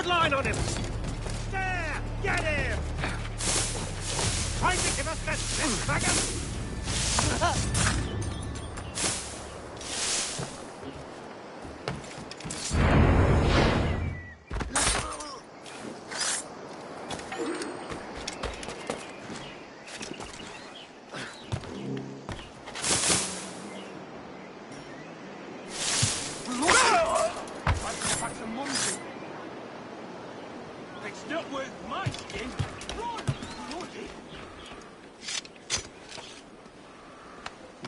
good line on him! There! Get him! Trying to give us that slip, faggot! It's not worth my skin. Run, bloody.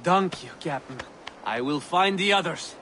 Thank you, Captain. I will find the others.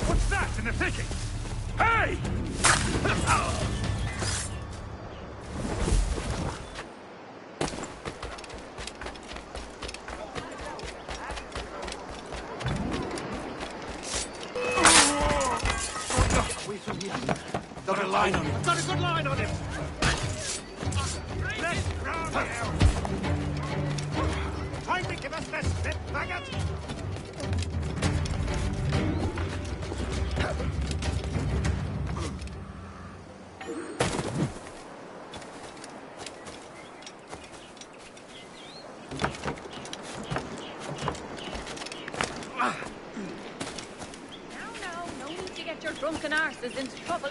What's that in the thicket? Hey! Got a line on him. Got a good line on him! Let's round now! Trying to give us the slip, faggot! No need to get your drunken arses into trouble.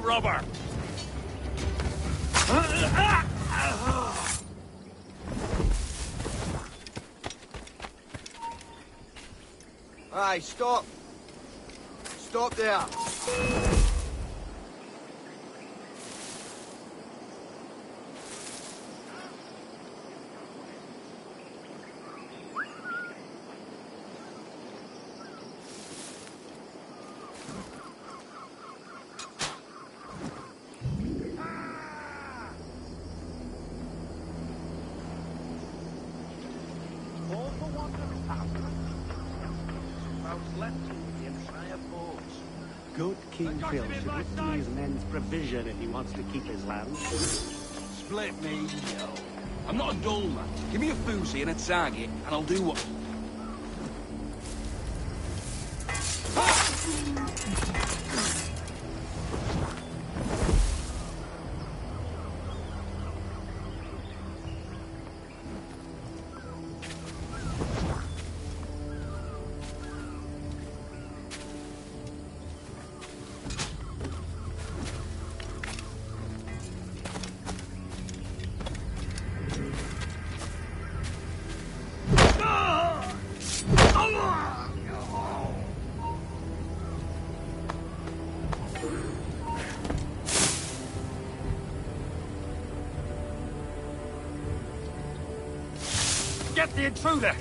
Robert! Aye, stop. Stop there. slept in the entire force. Good King Phil should look to his men's provision if he wants to keep his land. Split me, yo. I'm not a dull man. Give me a foozy and a target, and I'll do what... Get the intruder!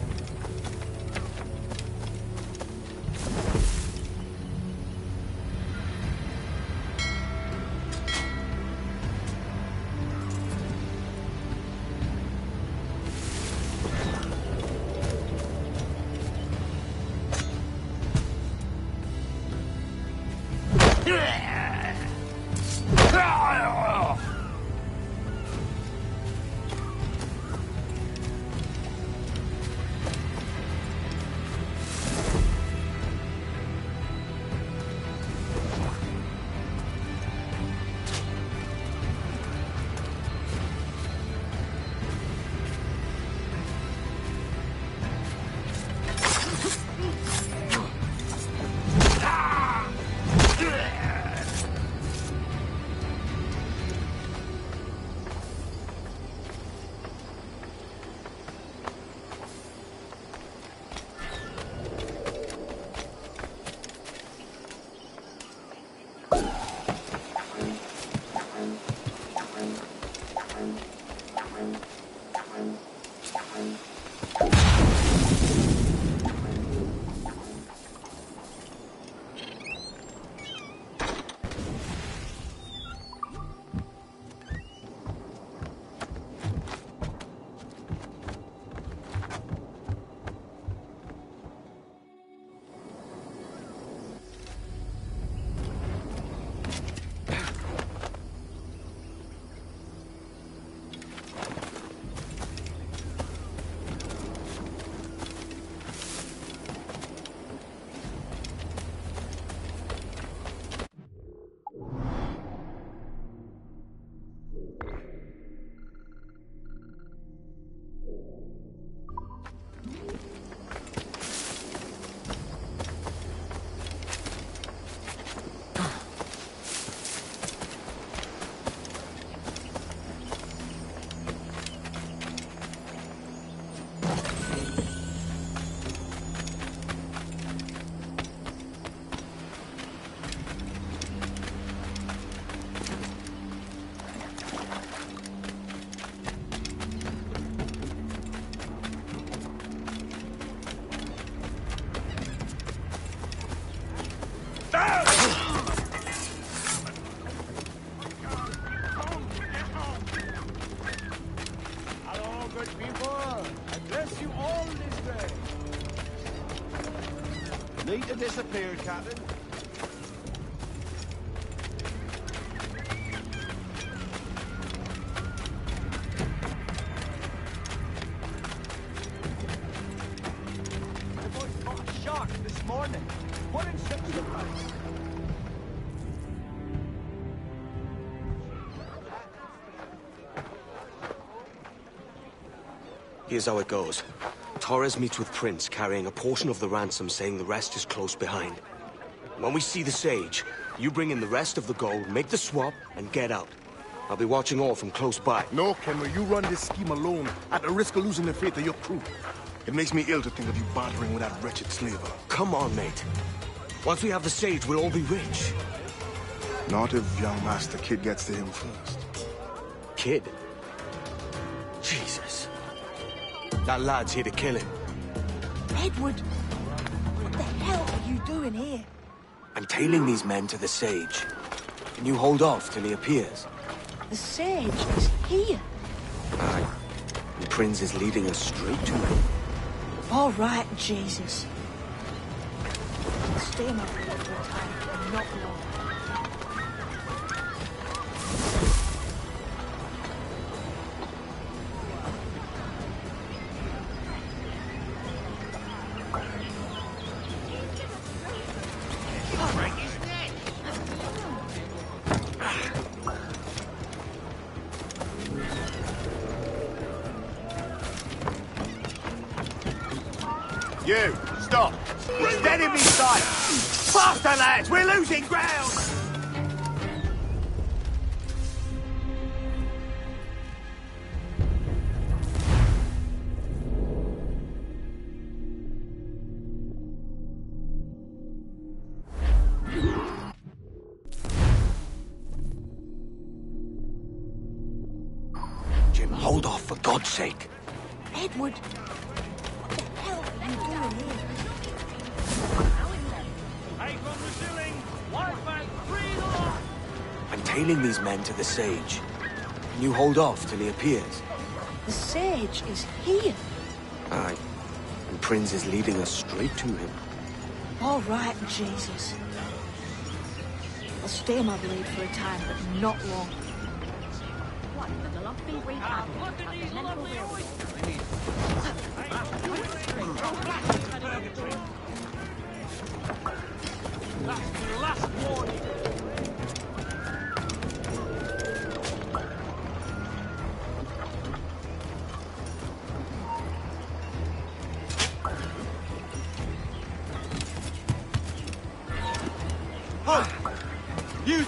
Hello, good people. I bless you all this day. Need to disappear, Captain. The boys caught a shark this morning. What in ships the price? Here's how it goes. Torres meets with Prince, carrying a portion of the ransom, saying the rest is close behind. When we see the Sage, you bring in the rest of the gold, make the swap, and get out. I'll be watching all from close by. No, Kenway, you run this scheme alone, at the risk of losing the faith of your crew. It makes me ill to think of you bartering with that wretched slaver. Come on, mate. Once we have the Sage, we'll all be rich. Not if young Master Kid gets to him first. Kid? Jesus. That lad's here to kill him. Edward, what the hell are you doing here? I'm tailing these men to the Sage. Can you hold off till he appears? The Sage is here. Aye. And Prince is leading us straight to him. All right, Jesus. stay my blade for a time, but not long. You, stop! It's dead in me sight! Faster, lads! We're losing ground! Jim, hold off, for God's sake. Edward! What the hell are you doing here? Hey, from the ceiling! White back, free the lot! I'm tailing these men to the Sage. Can you hold off till he appears? The Sage is here. Aye. And Prince is leading us straight to him. All right, Jesus. I'll stay my blade for a time, but not long. What, the lot be great Look at these lovely oysters! That's the last warning! You!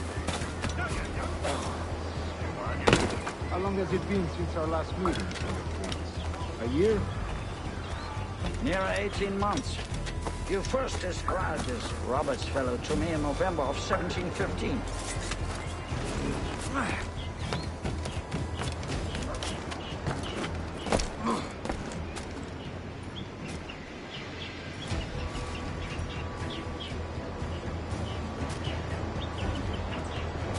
How long has it been since our last meeting? A year? Near 18 months. You first described this Roberts fellow to me in November of 1715.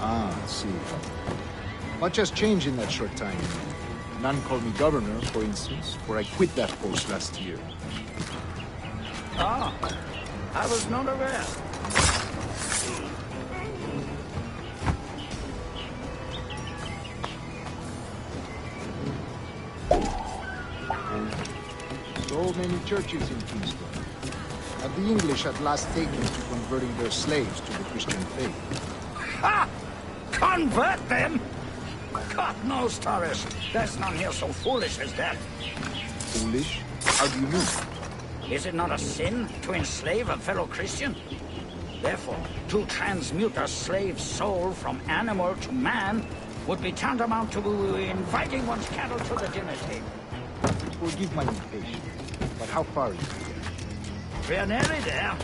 Ah, I see. Much has changed in that short time. None called me governor, for instance, for I quit that post last year. Ah, I was not aware. So many churches in Kingston. Have the English at last taken to converting their slaves to the Christian faith? Ha! Convert them? God knows, Torres. There's none here so foolish as that. Foolish? How do you mean? Is it not a sin to enslave a fellow Christian? Therefore, to transmute a slave's soul from animal to man would be tantamount to inviting one's cattle to the dinner table. Forgive my impatience, but how far is it? We're nearly there.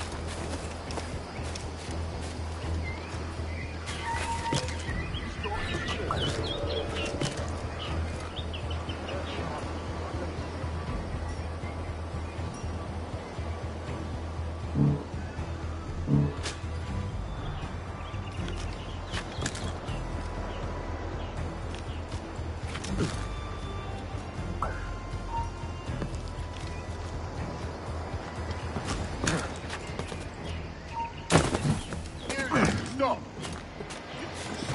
Stop!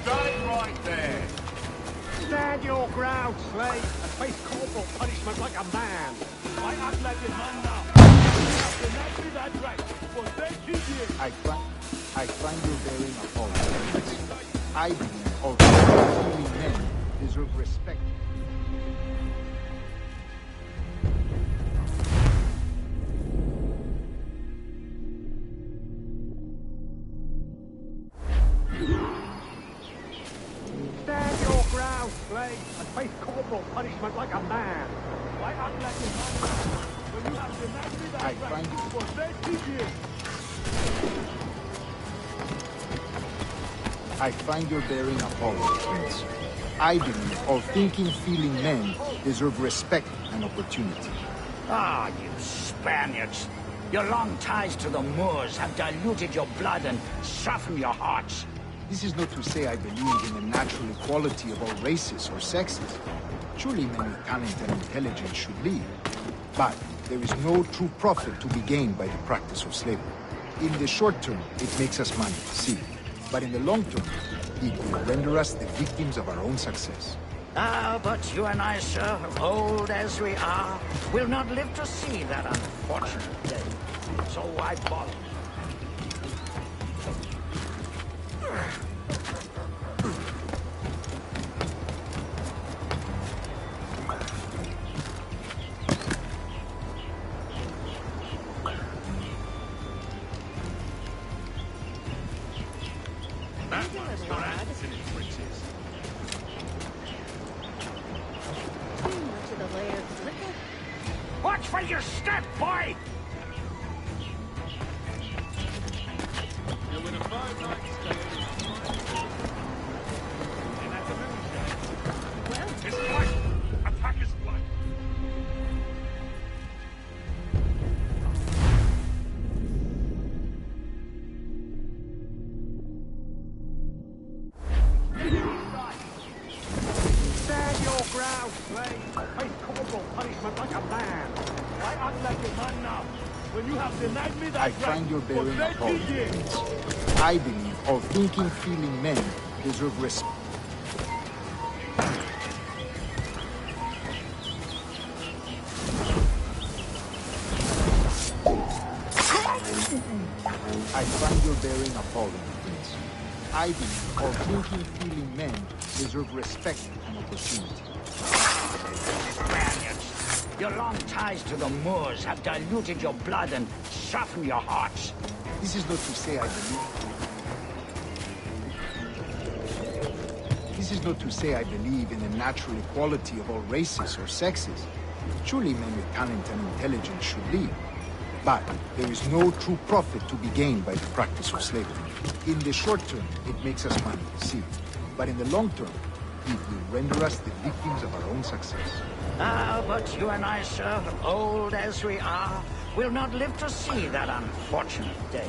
Stay right there! Stand your ground, slave, and face corporal punishment like a man! I act like a man now! I find you bearing appalling. I believe all human men deserve respect. Stand your ground, slave, and face corporal punishment like a man! I act like a man now! When you have demanded that I right find you- for 30 years! I find your bearing appalling, Prince. I believe all thinking, feeling men deserve respect and opportunity. Ah, you Spaniards. Your long ties to the Moors have diluted your blood and softened your hearts. This is not to say I believe in the natural equality of all races or sexes. Surely men with talent and intelligence should lead. But there is no true profit to be gained by the practice of slavery. In the short term, it makes us money, see. But in the long term, it will render us the victims of our own success. Ah, but you and I, sir, old as we are, will not live to see that unfortunate day. So why bother? Watch for your step, boy! You'll win a 5-night stay. And that's a moonshine. Well, It's blood. Attack is blood. Stand your ground, slave. Face corporal punishment like a man. Why act like a man now? When you have denied me that I find your for bearing 30 appalling, years. Prince. I believe all thinking, feeling men deserve respect. I find your bearing appalling, Prince. I believe all thinking, feeling men deserve respect and opportunity. Spaniards, your long ties to the Moors have diluted your blood and softened your hearts. This is not to say I believe. This is not to say I believe in the natural equality of all races or sexes. Surely men with talent and intelligence should lead. But there is no true profit to be gained by the practice of slavery. In the short term, it makes us money, see. But in the long term, it will render us the victims of our own success. Ah, but you and I, sir, old as we are, will not live to see that unfortunate day.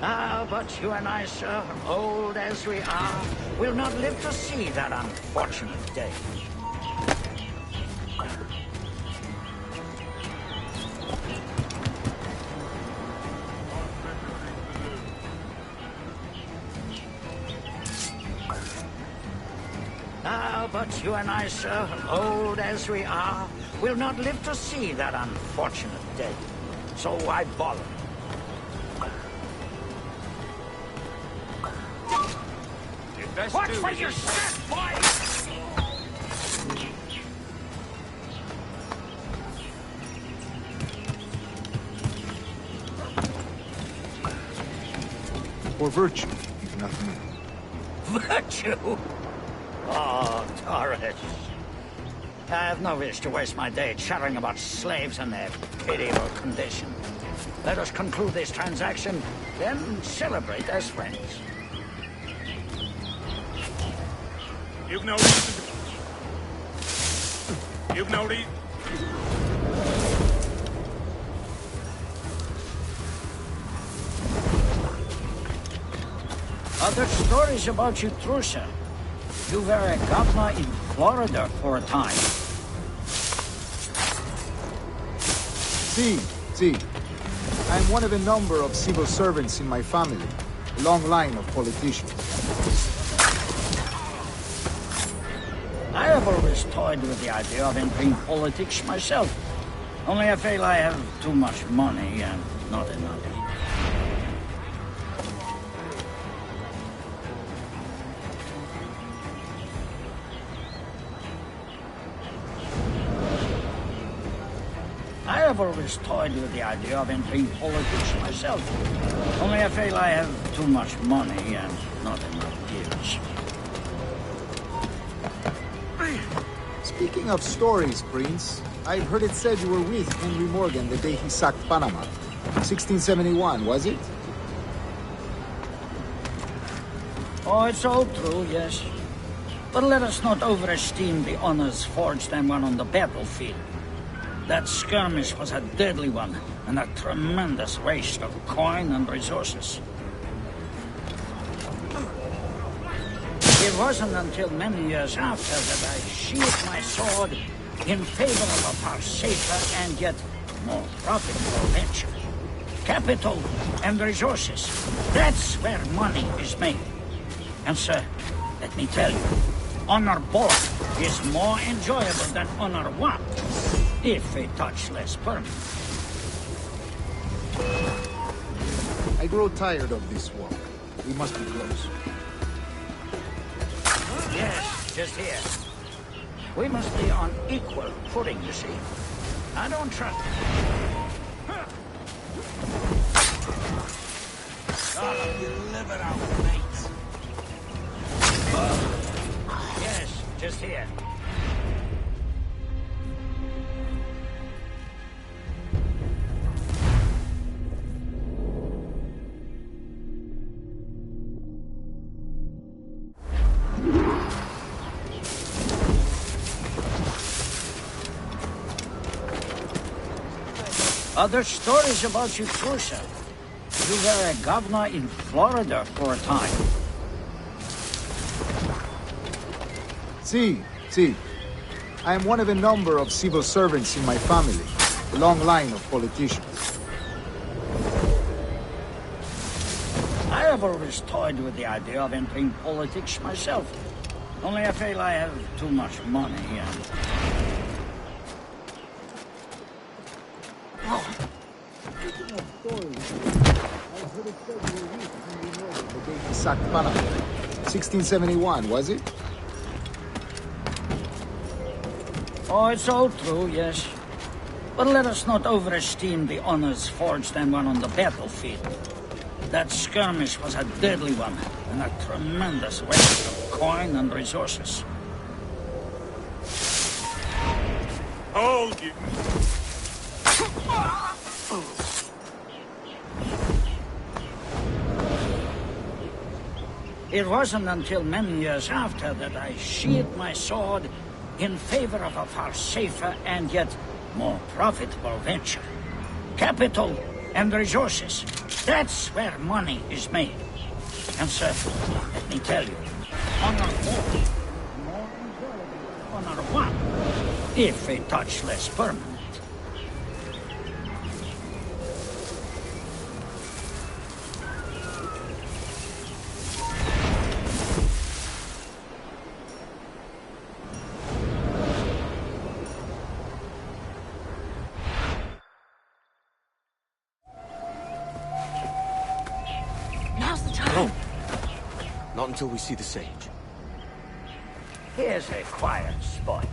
Ah, but you and I, sir, old as we are, will not live to see that unfortunate day. Ah, but you and I, sir, old as we are, will not live to see that unfortunate day. So why bother? Watch for your step, boy! For virtue, if nothing else. Virtue? Oh, Torres. I have no wish to waste my day chattering about slaves and their pitiable condition. Let us conclude this transaction, then celebrate as friends. You've no reason to... You've no reason... Other stories about you, Trusa. You were a governor in Florida for a time. See. I'm one of a number of civil servants in my family. A long line of politicians. I have always toyed with the idea of entering politics myself. Only I feel I have too much money and not enough. I have always toyed with the idea of entering politics myself. Only I feel I have too much money and not enough years. Speaking of stories, Prince, I've heard it said you were with Henry Morgan the day he sacked Panama. 1671, was it? Oh, it's all true, yes. But let us not overesteem the honors forged and won on the battlefield. That skirmish was a deadly one, and a tremendous waste of coin and resources. It wasn't until many years after that I sheathed my sword in favor of a far safer and yet more profitable venture. Capital and resources. That's where money is made. And sir, let me tell you, honor bought is more enjoyable than honor won, if a touch less permanent. I grow tired of this walk. We must be close. Yes, just here. We must be on equal footing, you see. I don't trust All of you live it out, mates. Yes, just here. Other stories about you too, sir. You were a governor in Florida for a time. See. I am one of a number of civil servants in my family. A long line of politicians. I have always toyed with the idea of entering politics myself. Only I feel I have too much money and... Sacked Panama. 1671, was it? Oh, it's all true, yes. But let us not overesteem the honors forged and won on the battlefield. That skirmish was a deadly one, and a tremendous waste of coin and resources. Hold you! It wasn't until many years after that I sheathed my sword in favor of a far safer and yet more profitable venture. Capital and resources. That's where money is made. And sir, let me tell you, honor bought is more enjoyable than honor won, if a touch less permanent. Now's the time. Not until we see the sage. Here's a quiet spot.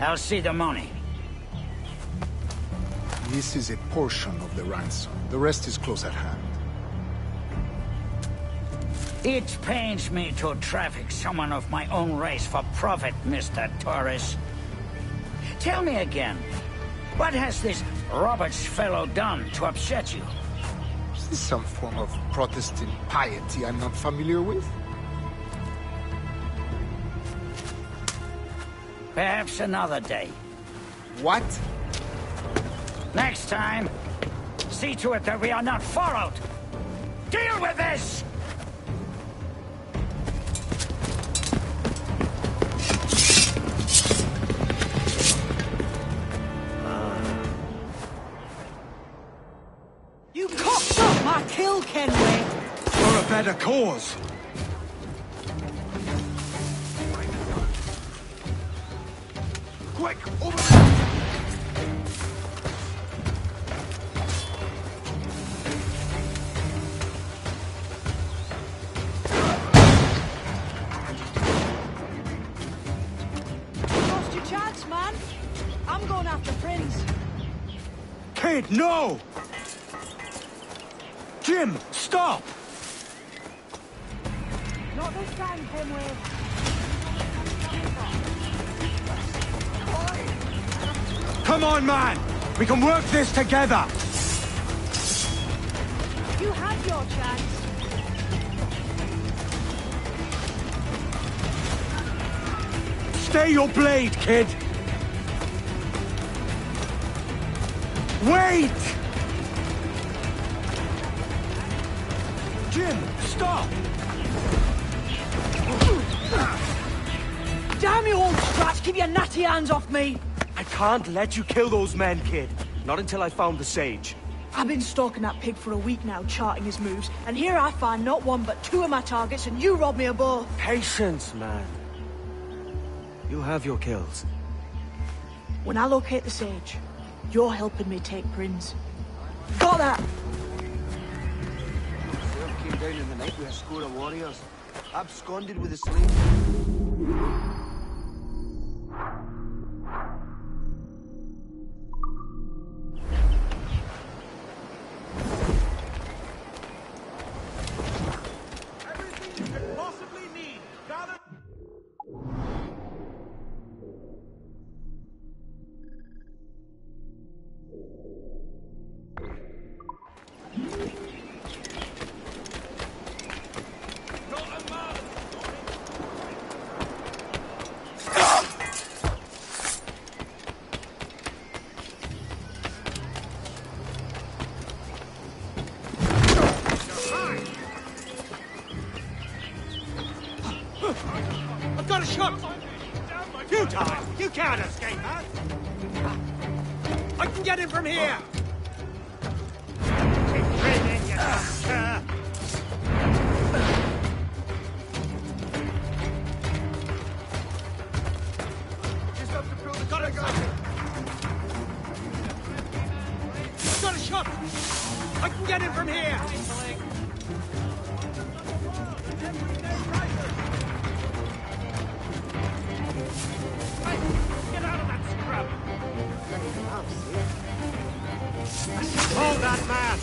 I'll see the money. This is a portion of the ransom. The rest is close at hand. It pains me to traffic someone of my own race for profit, Mr. Torres. Tell me again, what has this Roberts fellow done to upset you? Is this some form of Protestant piety I'm not familiar with? Perhaps another day. What? Next time, see to it that we are not followed. Deal with this! You cocked up my kill, Kenway. For a better cause. Quick, over there! Lost your chance, man. I'm going after Prince. Kid, no! Jim, stop! Not this time, Kenway. Come on, man! We can work this together! You had your chance. Stay your blade, kid! Wait! Jim, stop! Damn you, old strat! Keep your natty hands off me! I can't let you kill those men, kid. Not until I found the sage. I've been stalking that pig for a week now, charting his moves, and here I find not one but two of my targets, and you rob me of both. Patience, man. You have your kills. When I locate the sage, you're helping me take Prince. Got that? Serve came down in the night with a score of warriors. Absconded with the slaves. I've got a shot! You die! You can't escape that! I can get him from here! Keep breathing, you monster! Just up to through the got a shot! I can get him from here! Hold that man!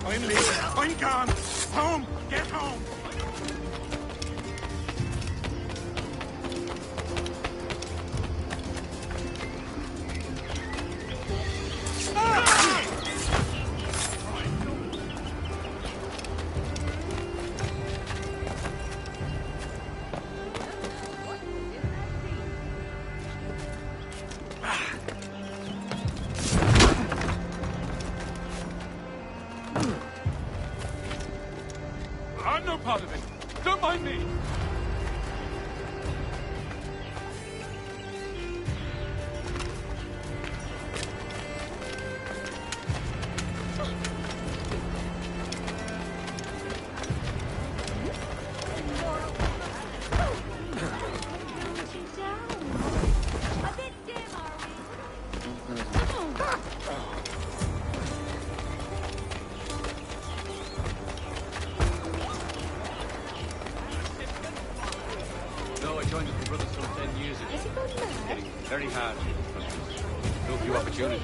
I'm leaving. I'm gone. Home. Get home. want no part of it. Don't mind me. No, I joined with my brother some 10 years ago. Has he gone It's mad? getting very hard here. No few opportunities.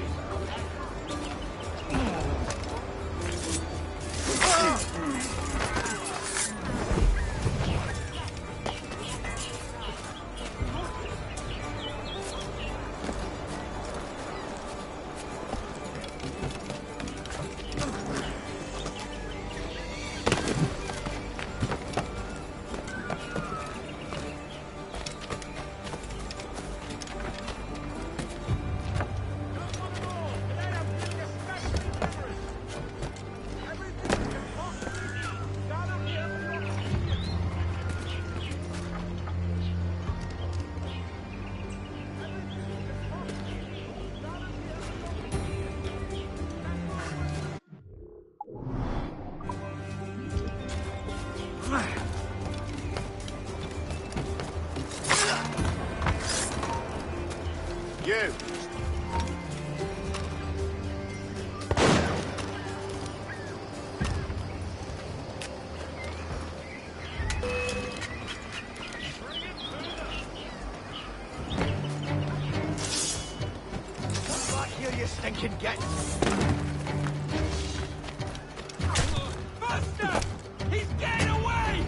You! Back here, you stinking git! Buster! He's getting away!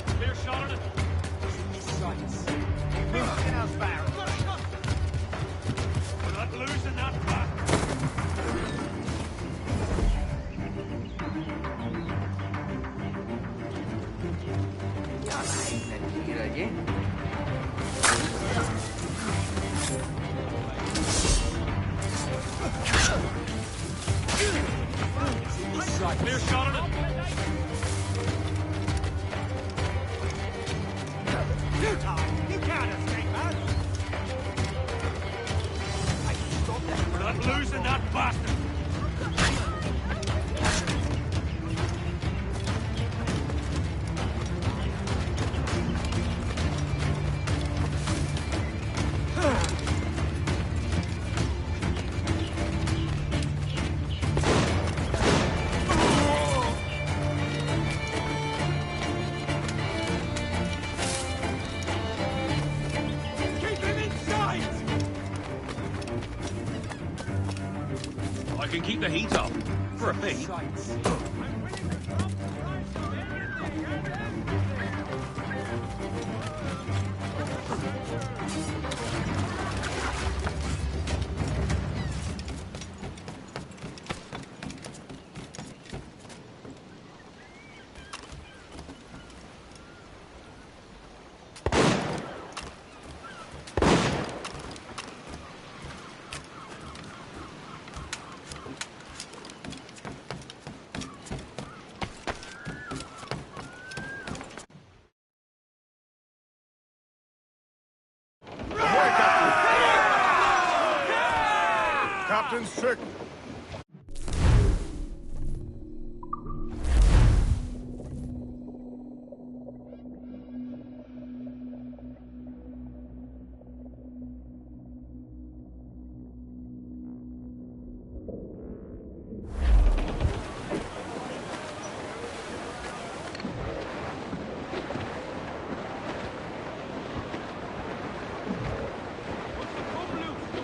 Clear shot on it. Sights. Big house barrel. We're not losing that bastard. Clear shot on it. You can't escape that! We're not losing that bastard. Keep him inside! I can keep the heat up. For a fee. Captain's sick.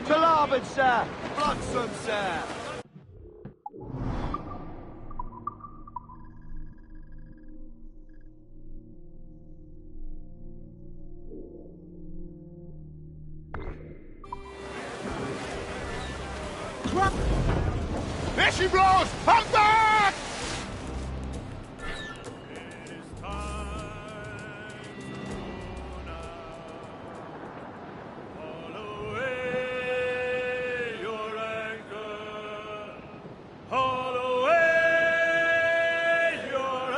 To larboard, sir! Flotsam, sir! There she blows! I'm back! Haul away your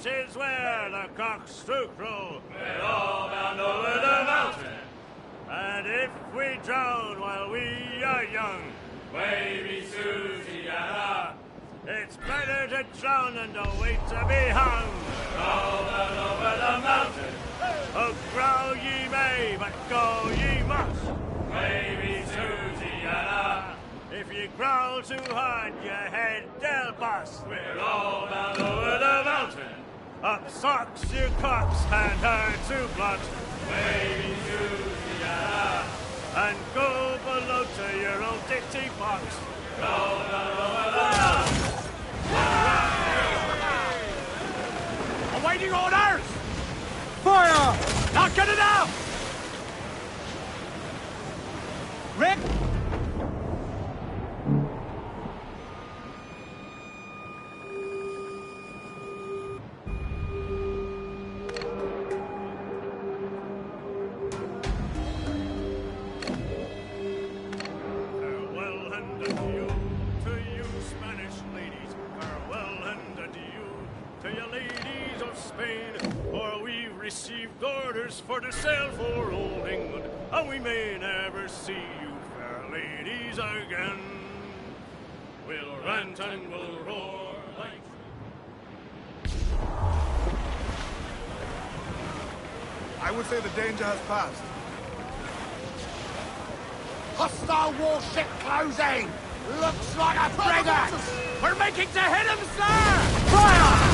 This is where the cocks do crow. We're all bound over the mountain. And if we drown while we are young, baby Susiana, it's better to drown than to wait to be hung. We're all bound over the mountain. Oh, growl ye may, but go ye must. Baby Susiana, if you growl too hard, your head they'll bust. We're all bound over the mountain. Up socks your cocks and her to blunt. Baby Susiana, and go below to your old ditty box. Roll down over the mountain. Awaiting orders! Fire! Not good enough! Rick! Received orders for to sail for old England, and we may never see you fair ladies again. We'll rant and we'll roar like... I would say the danger has passed. Hostile warship closing! Looks like a frigate! We're making to hit him, sir! Fire!